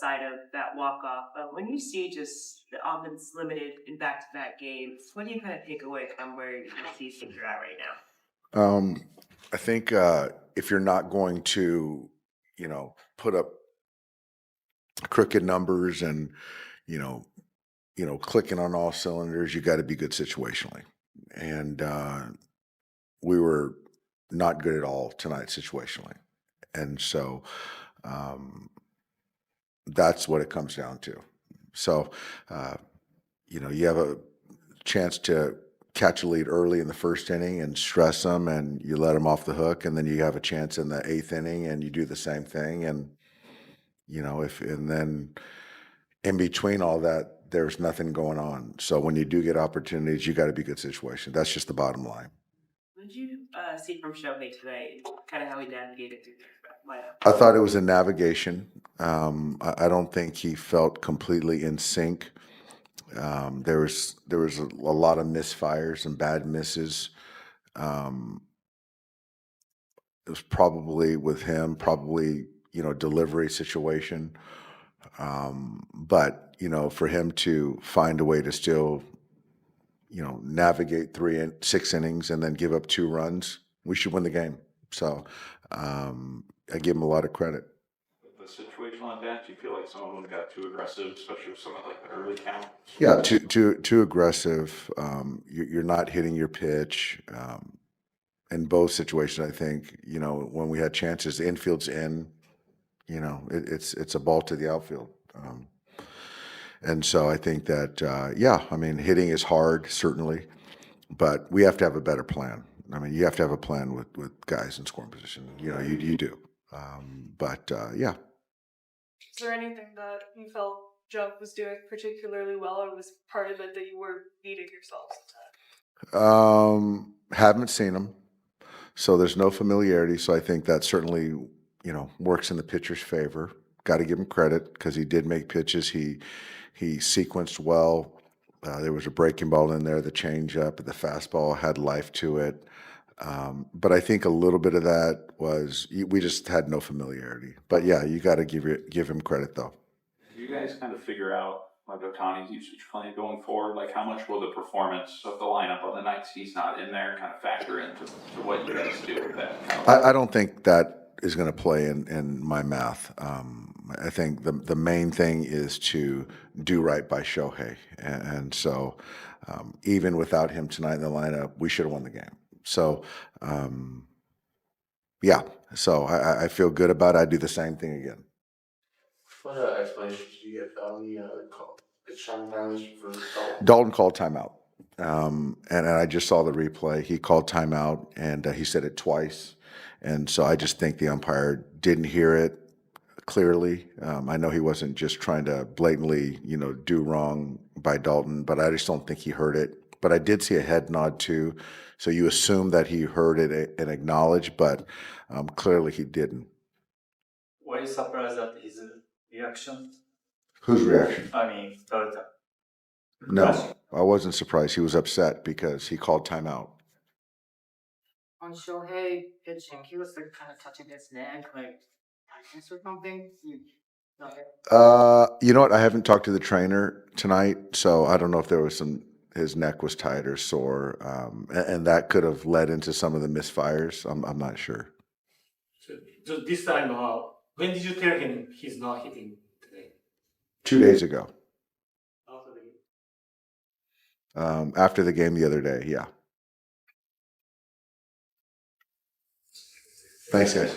side of that walk-off. When you see just the offense limited in back-to-back games, what do you kind of take away from where you see things are at right now? I think if you're not going to, put up crooked numbers and, you know, clicking on all cylinders, you got to be good situationally. And we were not good at all tonight situationally. And so that's what it comes down to. So, you have a chance to catch a lead early in the first inning and stress them, and you let them off the hook, and then you have a chance in the eighth inning and you do the same thing. And, and then in between all that, there's nothing going on. So when you do get opportunities, you got to be good situation. That's just the bottom line. What did you see from Shohei today? Kind of how he navigated through the lineup? I thought it was a navigation. I don't think he felt completely in sync. There was a lot of misfires and bad misses. It was probably with him, delivery situation. But for him to find a way to still, navigate 6 innings and then give up 2 runs, we should win the game. So I give him a lot of credit. The situation like that, do you feel like some of them got too aggressive, especially with some of like the early count? Yeah, too aggressive. You're not hitting your pitch. In both situations, I think, when we had chances, the infield's in, it's a ball to the outfield. And so I think that, hitting is hard, certainly, but we have to have a better plan. I mean, you have to have a plan with guys in scoring position. You do. Yeah. Is there anything that you felt Junk was doing particularly well, or was part of it that you were beating yourselves? Haven't seen him, so there's no familiarity. So I think that certainly, works in the pitcher's favor. Got to give him credit because he did make pitches. He sequenced well. There was a breaking ball in there, the changeup, the fastball had life to it. But I think a little bit of that was we just had no familiarity. But yeah, you got to give him credit though. Do you guys kind of figure out like Ohtani's usage plan going forward? Like how much will the performance of the lineup on the nights he's not in there kind of factor into what you guys do with that? I don't think that is going to play in my math. I think the main thing is to do right by Shohei. And so even without him tonight in the lineup, we should have won the game. So, so I feel good about it. I do the same thing again. What explanation did you get on the call? For Dalton called timeout. And I just saw the replay. He called timeout, and he said it twice. And so I just think the umpire didn't hear it clearly. I know he wasn't just trying to blatantly, do wrong by Dalton, but I just don't think he heard it. But I did see a head nod too. So you assume that he heard it and acknowledged, but clearly he didn't. Were you surprised at his reaction? Whose reaction? I mean, Dalton. No, I wasn't surprised. He was upset because he called timeout. On Shohei pitching, he was like kind of touching his neck, like tightness or something. You know what? I haven't talked to the trainer tonight, so I don't know if there was his neck was tight or sore, and that could have led into some of the misfires. I'm not sure. So this time, when did you tell him he's not hitting today? 2 days ago. After the game? After the game the other day, yeah. Thanks, guys.